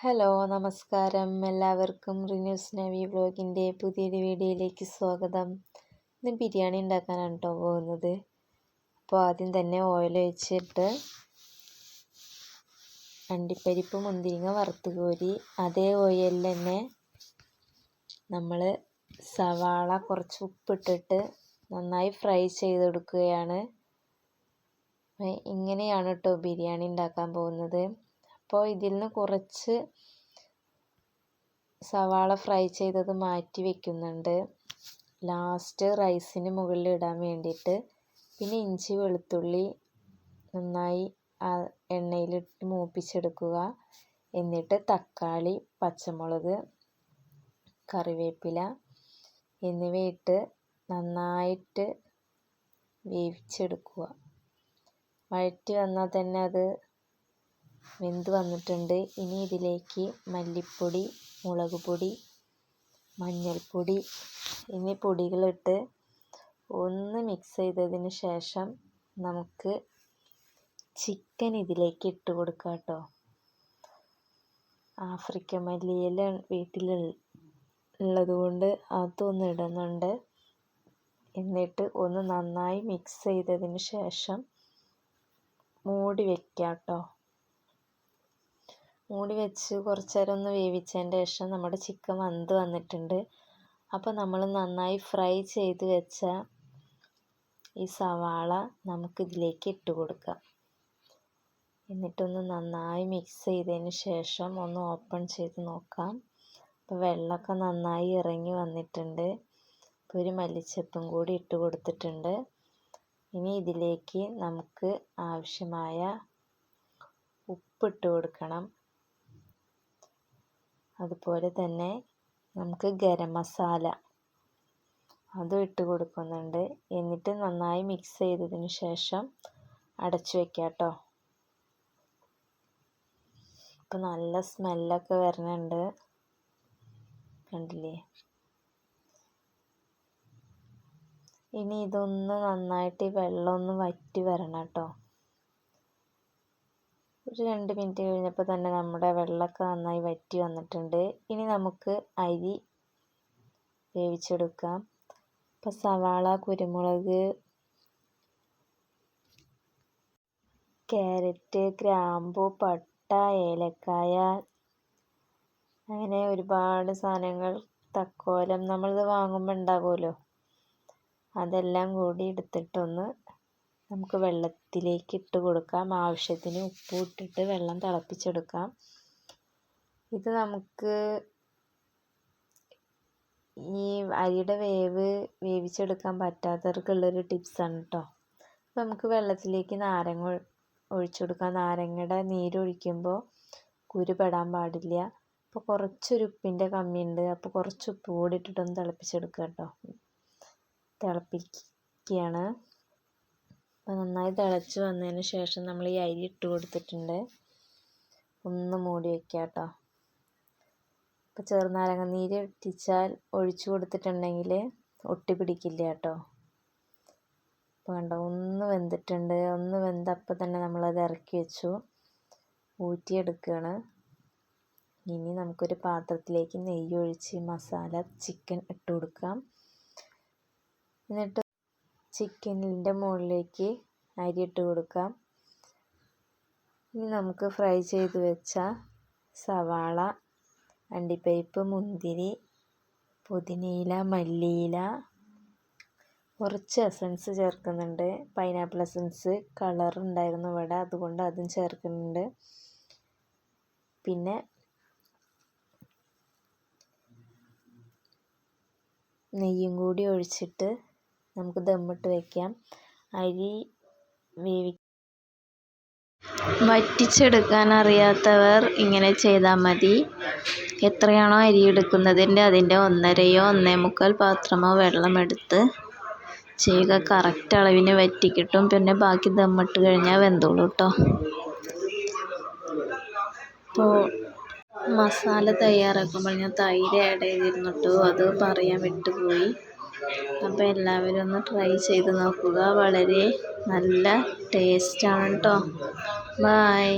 Hello നമസ്കാരം, എല്ലാവർക്കും റിന്യൂസ് നവി വ്ലോഗിൻ്റെ പുതിയൊരു വീഡിയോയിലേക്ക് സ്വാഗതം. ഇന്ന് ബിരിയാണി ഉണ്ടാക്കാനാണ് കേട്ടോ പോകുന്നത്. അപ്പോൾ ആദ്യം തന്നെ ഓയിൽ ഒഴിച്ചിട്ട് അണ്ടിപ്പരിപ്പ് മുന്തിരിങ്ങ വറുത്ത് കോരി അതേ ഓയിലിൽ തന്നെ നമ്മൾ സവാള കുറച്ച് ഉപ്പിട്ടിട്ട് നന്നായി ഫ്രൈ ചെയ്തെടുക്കുകയാണ്. ഇങ്ങനെയാണ് കേട്ടോ ബിരിയാണി ഉണ്ടാക്കാൻ പോകുന്നത്. അപ്പോൾ ഇതിൽ നിന്ന് കുറച്ച് സവാള ഫ്രൈ ചെയ്തത് മാറ്റി വെക്കുന്നുണ്ട് ലാസ്റ്റ് റൈസിന് മുകളിൽ ഇടാൻ വേണ്ടിയിട്ട്. പിന്നെ ഇഞ്ചി വെളുത്തുള്ളി നന്നായി എണ്ണയിലിട്ട് മൂപ്പിച്ചെടുക്കുക. എന്നിട്ട് തക്കാളി, പച്ചമുളക്, കറിവേപ്പില എന്നിവയിട്ട് നന്നായിട്ട് വേവിച്ചെടുക്കുക. വഴറ്റി വന്നാൽ തന്നെ അത് വെന്ത് വന്നിട്ടുണ്ട്. ഇനി ഇതിലേക്ക് മല്ലിപ്പൊടി, മുളക് പൊടി, മഞ്ഞൾപ്പൊടി എന്നീ പൊടികളിട്ട് ഒന്ന് മിക്സ് ചെയ്തതിന് ശേഷം നമുക്ക് ചിക്കൻ ഇതിലേക്ക് ഇട്ട് കൊടുക്കാം കേട്ടോ. ആഫ്രിക്കൻ മല്ലിയില വീട്ടിലുള്ളത് കൊണ്ട് അതൊന്ന് ഇടുന്നുണ്ട്. എന്നിട്ട് ഒന്ന് നന്നായി മിക്സ് ചെയ്തതിന് ശേഷം മൂടി വെക്കാം കേട്ടോ. മൂടി വെച്ച് കുറച്ച് നേരം ഒന്ന് വേവിച്ചതിൻ്റെ ശേഷം നമ്മുടെ ചിക്കൻ വെന്ത് വന്നിട്ടുണ്ട്. അപ്പോൾ നമ്മൾ നന്നായി ഫ്രൈ ചെയ്ത് വെച്ച ഈ സവാള നമുക്കിതിലേക്ക് ഇട്ട് കൊടുക്കാം. എന്നിട്ടൊന്ന് നന്നായി മിക്സ് ചെയ്തതിന് ശേഷം ഒന്ന് ഓപ്പൺ ചെയ്ത് നോക്കാം. അപ്പോൾ വെള്ളമൊക്കെ നന്നായി ഇറങ്ങി വന്നിട്ടുണ്ട്. ഇപ്പോൾ ഒരു മല്ലിച്ചപ്പും കൂടി ഇട്ട് കൊടുത്തിട്ടുണ്ട്. ഇനി ഇതിലേക്ക് നമുക്ക് ആവശ്യമായ ഉപ്പിട്ട് കൊടുക്കണം. അതുപോലെ തന്നെ നമുക്ക് ഗരം മസാല അതും ഇട്ട് കൊടുക്കുന്നുണ്ട്. എന്നിട്ട് നന്നായി മിക്സ് ചെയ്തതിന് ശേഷം അടച്ചു വെക്കാം കേട്ടോ. ഇപ്പം നല്ല സ്മെല്ലൊക്കെ വരുന്നുണ്ട്, കണ്ടില്ലേ? ഇനി ഇതൊന്ന് നന്നായിട്ട് വെള്ളം ഒന്ന് വറ്റി വരണം കേട്ടോ. ഒരു 2 മിനിറ്റ് കഴിഞ്ഞപ്പോൾ തന്നെ നമ്മുടെ വെള്ളമൊക്കെ നന്നായി വറ്റി വന്നിട്ടുണ്ട്. ഇനി നമുക്ക് അരി വേവിച്ചെടുക്കാം. ഇപ്പോൾ സവാള, കുരുമുളക്, ക്യാരറ്റ്, ഗ്രാമ്പു, പട്ട, ഏലക്കായ അങ്ങനെ ഒരുപാട് സാധനങ്ങൾ, തക്കോലം നമ്മളിത് വാങ്ങുമ്പോൾ ഉണ്ടാകുമല്ലോ, അതെല്ലാം കൂടി എടുത്തിട്ടൊന്ന് നമുക്ക് വെള്ളത്തിലേക്ക് ഇട്ട് കൊടുക്കാം. ആവശ്യത്തിന് ഉപ്പ് ഇട്ടിട്ട് വെള്ളം തിളപ്പിച്ചെടുക്കാം. ഇത് നമുക്ക് ഈ അരിയുടെ വേവിച്ചെടുക്കാൻ പറ്റാത്തവർക്കുള്ളൊരു ടിപ്സാണ് കേട്ടോ. നമുക്ക് വെള്ളത്തിലേക്ക് നാരങ്ങ ഒഴിച്ചു കൊടുക്കാം. നാരങ്ങയുടെ നീരൊഴിക്കുമ്പോൾ കുരുപെടാൻ പാടില്ല. അപ്പോൾ കുറച്ചൊരു ഉപ്പിൻ്റെ കമ്മിയുണ്ട്. അപ്പോൾ കുറച്ച് ഉപ്പ് കൂടി ഇട്ടിട്ടൊന്ന് തിളപ്പിച്ചെടുക്കുക കേട്ടോ. തിളപ്പിക്കുകയാണ്. അപ്പോൾ നന്നായി തിളച്ച് വന്നതിന് ശേഷം നമ്മൾ ഈ അരി ഇട്ട് കൊടുത്തിട്ടുണ്ട്. ഒന്ന് മൂടി വയ്ക്കുക കേട്ടോ. ഇപ്പോൾ ചെറുനാരങ്ങ നീര് ഇട്ടിച്ചാൽ ഒഴിച്ചു കൊടുത്തിട്ടുണ്ടെങ്കിൽ ഒട്ടി പിടിക്കില്ല കേട്ടോ. അപ്പോൾ കണ്ടോ, ഒന്ന് വെന്തിട്ടുണ്ട്. ഒന്ന് വെന്തപ്പോൾ തന്നെ നമ്മളത് ഇറക്കി വെച്ചു, ഊറ്റിയെടുക്കുകയാണ്. ഇനി നമുക്കൊരു പാത്രത്തിലേക്ക് നെയ്യ് ഒഴിച്ച് മസാല ചിക്കൻ ഇട്ട് കൊടുക്കാം. എന്നിട്ട് ചിക്കനിൻ്റെ മുകളിലേക്ക് അരി ഇട്ട് കൊടുക്കാം. ഇനി നമുക്ക് ഫ്രൈ ചെയ്ത് വെച്ച സവാള, അണ്ടിപ്പരിപ്പ്, മുന്തിരി, പുതിനയില, മല്ലിയില, കുറച്ച് എസൻസ് ചേർക്കുന്നുണ്ട്. പൈനാപ്പിൾ എസൻസ് കളർ ഉണ്ടായിരുന്നു ഇവിടെ, അതുകൊണ്ട് അതും ചേർക്കുന്നുണ്ട്. പിന്നെ നെയ്യും കൂടി ഒഴിച്ചിട്ട് നമുക്ക് ദമ്മിട്ട് വയ്ക്കാം. അരി വറ്റിച്ചെടുക്കാൻ അറിയാത്തവർ ഇങ്ങനെ ചെയ്താൽ മതി. എത്രയാണോ അരി എടുക്കുന്നതിൻ്റെ അതിൻ്റെ 1.5 1.25 പാത്രമോ വെള്ളമെടുത്ത് ചെയ്യുക. കറക്റ്റ് അളവിന് വറ്റി കിട്ടും. പിന്നെ ബാക്കി ദമ്മിട്ട് കഴിഞ്ഞാൽ വെന്തോളൂ കേട്ടോ. അപ്പോൾ മസാല തയ്യാറാക്കുമ്പോൾ ഞാൻ തൈര് ആഡ് ചെയ്തിരുന്നു കേട്ടോ, അത് പറയാൻ വിട്ടുപോയി. അപ്പോൾ എല്ലാവരും ഒന്ന് ട്രൈ ചെയ്ത് നോക്കുക. വളരെ നല്ല ടേസ്റ്റാണ് കേട്ടോ. ബൈ.